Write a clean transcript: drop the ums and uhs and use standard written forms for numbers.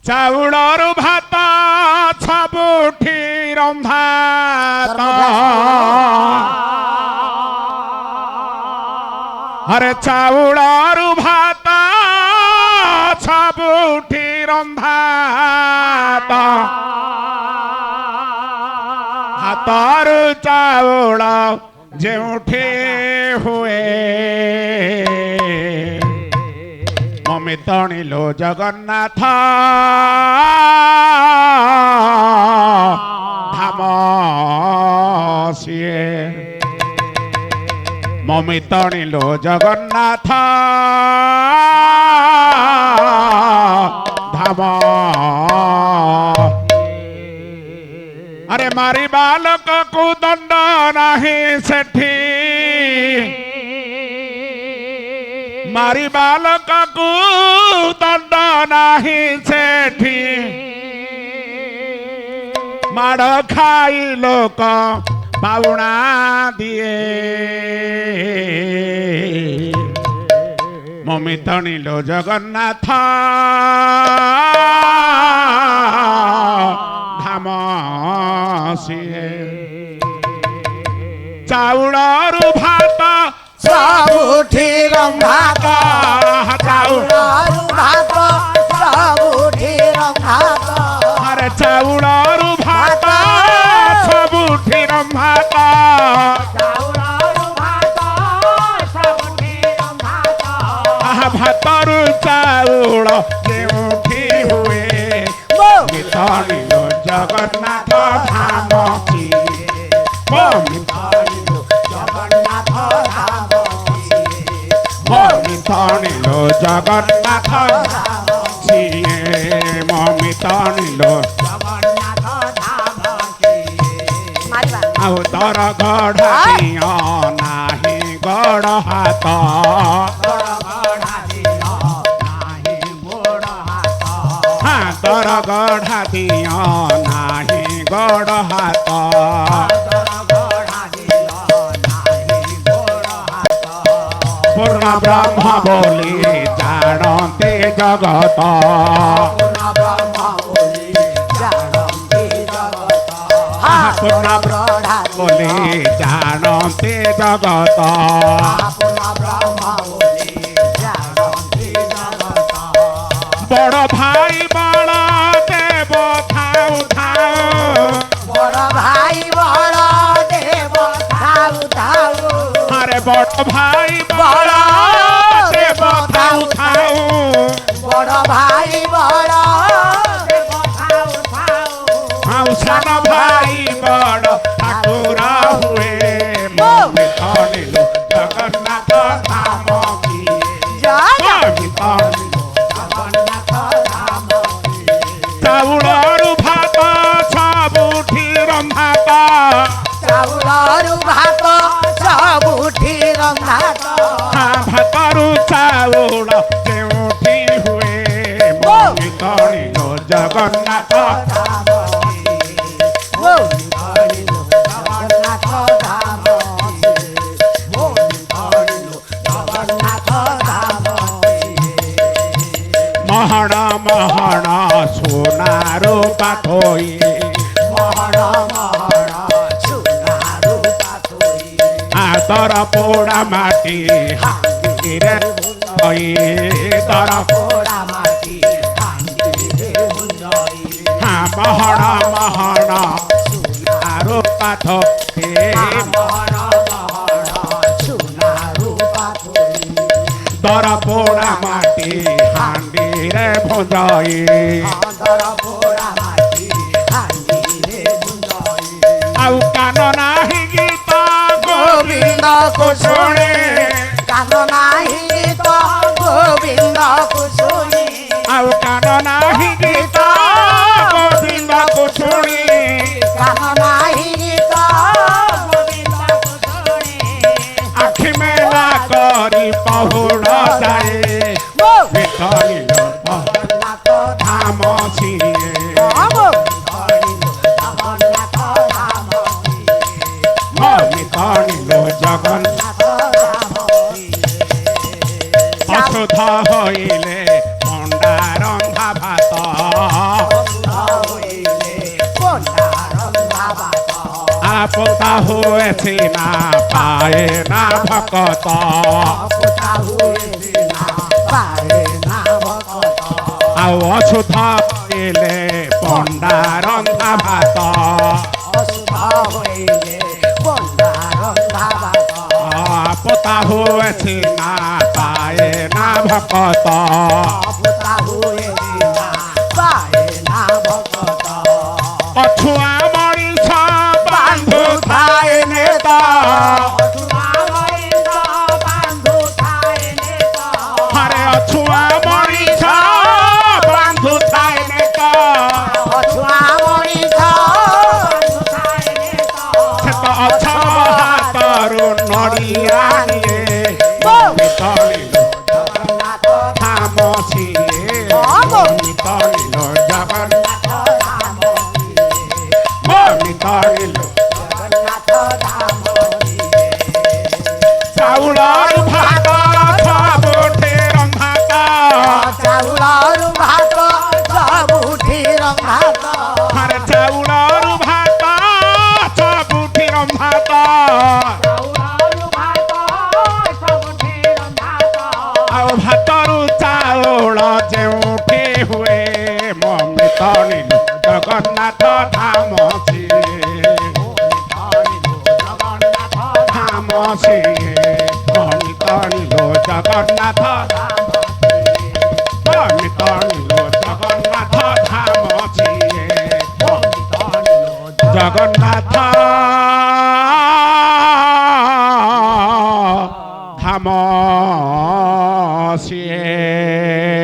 ଚାଉଳରୁ ଭାତ ସବୁଠି ରନ୍ଧା ଆରେ ଚାଉଳରୁ ଭାତ ସବୁଠି ରନ୍ଧା ହାତରୁ ଚାଉଳ ଯେଉଁଠି ହୁଏ ମମି ତଣିଲୋ ଜଗନ୍ନାଥ ଧାମ ସିଏ ମମି ତଣିଲୋ ଜଗନ୍ନାଥ ଧାମ ଆରେ ମାରିବା ଲୋକକୁ ଦଣ୍ଡ ନାହିଁ ସେଠି ମାରିବା ଲୋକକୁ ଦଣ୍ଡ ନାହିଁ ସେଠି ମାଡ଼ ଖାଇ ଲୋକ ପାଉଣା ଦିଏ ମମି ତଣିଲୋ ଜଗନ୍ନାଥ ଧାମ ସିଏ ଚାଉଳରୁ ଭାତ ସବୁଠି ରନ୍ଧା ଚାଉଳରୁ ଭାତ ସବୁଠି ରନ୍ଧା ଆରେ ଚାଉଳରୁ ଭାତ ସବୁଠି ରନ୍ଧା ଚାଉଳରୁ ଭାତ ସବୁଠି ରନ୍ଧା ଭାତରୁ ଚାଉଳ ଯେଉଁଠି ହୁଏ ତଣିଲୋ ଜଗନ୍ନାଥ ଧାମ ଜଗନ୍ନାଥ ଧାମ ମମି ତଣିଲୋ ଜଗନ୍ନାଥ ସିଏ ମମି ତଣିଲୋ ଜଗନ୍ନାଥ ଧାମ ଆଉ ତର ଗଢ ଦିଅ ନାହିଁ ଗଡ଼ ହାତ ତର ଗଢା ଦିଅ ନାହିଁ ଗଡ଼ ହାତ ପୂର୍ଣ୍ଣ ବ୍ରହ୍ମ ବୋଲି ଜାଣନ୍ତି ଜଗତ ପୂର୍ଣ୍ଣ ବ୍ରହ୍ମ ବୋଲି ଜାଣନ୍ତି ଜଗତ ବଡ଼ ଭାଇ ବଳ ଦେବ ଥାଉ ଥାଉ ବଡ଼ ଭାଇ ବଳ ଦେବ ଥାଉ ଥାଉ ଆରେ ବଡ଼ ଭାଇ ବଳ ଦେବ ଥାଉ ଥାଉ ବଡ଼ ଭାଇ ବଳ ଦେବ ଥାଉ ଥାଉ ଆଉ ସାନ ଭାଇ ବଡ଼ ଠାକୁର ହୁଏ ମମି ତଣିଲୋ ଜଗନ୍ନାଥ ଧାମ ଚାଉଳରୁ ଭାତ ସବୁଠି ରନ୍ଧା ଚାଉଳରୁ ଭାତ ସବୁଠି ରନ୍ଧା ଭାତରୁ ଚାଉଳ ଯେଉଁଠି ହୁଏ ମମି ତଣିଲୋ ଜଗନ୍ନାଥ ମହଣ ମହଣ সোনারো পাথই মহড় মহড় সোনারু পাথই আতর পোড়া মাটি হাঙ্গিরে ওই তর পোড়া মাটি হাঙ্গিরে বুঝই মহড় মহড় সোনারো পাথই মহড় মহড় সোনারু পাথই তর পোড়া মাটি হাঙ্গিরে ভুজই তর পোড়া মাটি হাঙ্গিরে বুঝই আউ কান নাহি গীত গোবিন্দ কুশুনে কান নাহি তো গোবিন্দ কুশুনে আউ কান নাহি গীত গোবিন্দ কুশুনি কান নাহি তো গোবিন্দ কুশুনে আখি মেলা করি পহুড় যায় বিঠলিল জগন্নাথ ধাম সিয়ে ধাম জগন্নাথ ধাম বিঠলিল জগন্নাথ ধাম অশুদ্ধ হইলে মন্ডা রন্ধা ভাত পোতা হয়েছে না পায়ে না ভকত পোতা হয়েছে না পারে না ভকত ଆଉ ଅଶୁଦ୍ଧ ହେଲେ ପଣ୍ଡା ରନ୍ଧା ଭାତ অশুভ হইলে বন্যা রন্ধা ভাত পোতা হয়েছে না পায়ে না ভকত পোতা হয়েছে না পারে না ভকত ଅଛୁଆ ମଣିଷ ବାନ୍ଧୁ ଥାଏ ନେତ ହରେ ଅଛୁଆ ମଣିଷ ବାନ୍ଧୁ ଥାଏ ନେତ ସେ ତ ଅଛ ହାତରୁ ନଡ଼ିଆ ନିଏ ତଳିଲୁ ଧାମ ସିଏ ତଳିଲୁ ଜଗନ୍ନାଥ ତଳିଲୁ ଚାଉଳରୁ ଭାତ ସବୁଠି ରନ୍ଧାତ ହରେ ଚାଉଳରୁ ଭାତ ସବୁଠି ରନ୍ଧାତ ଆଉ ଭାତରୁ ଚାଉଳ ଯେଉଁଠି ହୁଏ ମମି ତଳିଲୁ ଜଗନ୍ନାଥ ଧାମ ସିଏ ଧାମ ସିଏ ମମି ତଳିଲୁ ଜଗନ୍ନାଥ ମମି ତଳିଲୁ ଜଗନ୍ନାଥ ଧାମ ସିଏ ଜଗନ୍ନାଥ ଧାମ ସିଏ